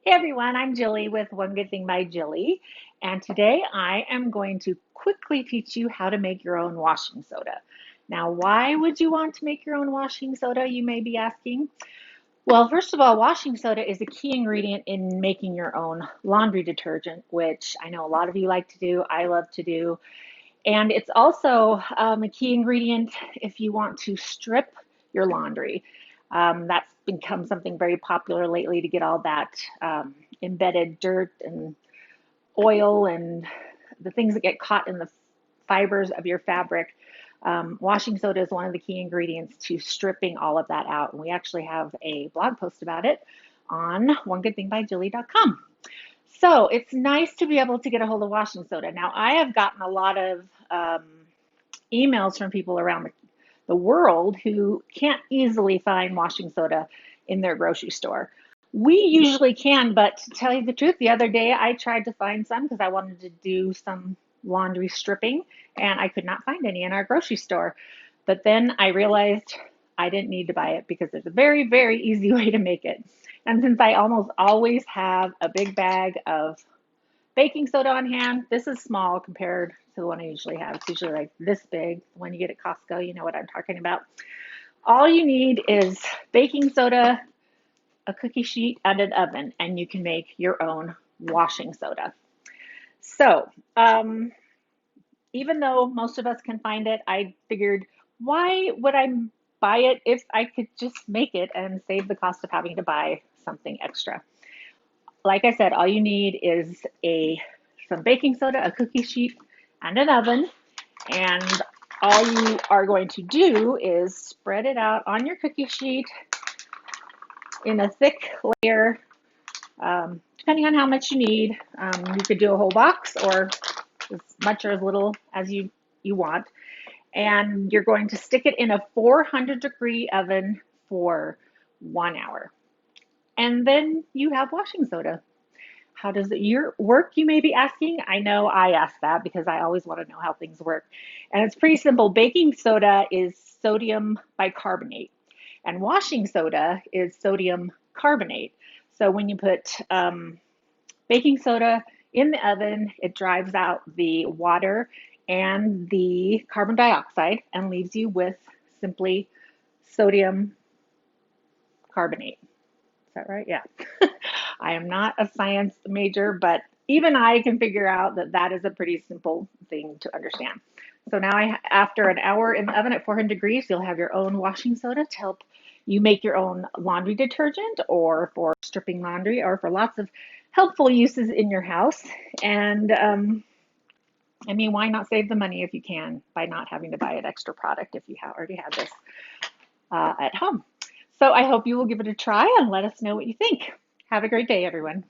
Hey everyone, I'm Jilly with One Good Thing by Jilly, and today I am going to quickly teach you how to make your own washing soda. Now, why would you want to make your own washing soda, you may be asking? Well, first of all, washing soda is a key ingredient in making your own laundry detergent, which I know a lot of you like to do, I love to do, and it's also a key ingredient if you want to strip your laundry. That's become something very popular lately to get all that embedded dirt and oil and the things that get caught in the fibers of your fabric. Washing soda is one of the key ingredients to stripping all of that out. And we actually have a blog post about it on onegoodthingbyjilly.com. So it's nice to be able to get a hold of washing soda. Now, I have gotten a lot of emails from people around the world who can't easily find washing soda in their grocery store. We usually can, but to tell you the truth, the other day I tried to find some because I wanted to do some laundry stripping and I could not find any in our grocery store. But then I realized I didn't need to buy it because there's a very, very easy way to make it. And since I almost always have a big bag of baking soda on hand. This is small compared to the one I usually have. It's usually like this big. When you get at Costco, you know what I'm talking about. All you need is baking soda, a cookie sheet, and an oven, and you can make your own washing soda. So, even though most of us can find it, I figured, why would I buy it if I could just make it and save the cost of having to buy something extra? Like I said, all you need is some baking soda, a cookie sheet, and an oven. And all you are going to do is spread it out on your cookie sheet in a thick layer, depending on how much you need. You could do a whole box or as much or as little as you want. And you're going to stick it in a 400-degree oven for 1 hour. And then you have washing soda. How does it work, you may be asking? I know I ask that because I always want to know how things work. And it's pretty simple. Baking soda is sodium bicarbonate, and washing soda is sodium carbonate. So when you put baking soda in the oven, it drives out the water and the carbon dioxide and leaves you with simply sodium carbonate. Is that right? Yeah. I am not a science major, but even I can figure out that that is a pretty simple thing to understand. So now, after an hour in the oven at 400 degrees, you'll have your own washing soda to help you make your own laundry detergent or for stripping laundry or for lots of helpful uses in your house. And I mean, why not save the money if you can by not having to buy an extra product if you already have this at home? So I hope you will give it a try and let us know what you think. Have a great day, everyone.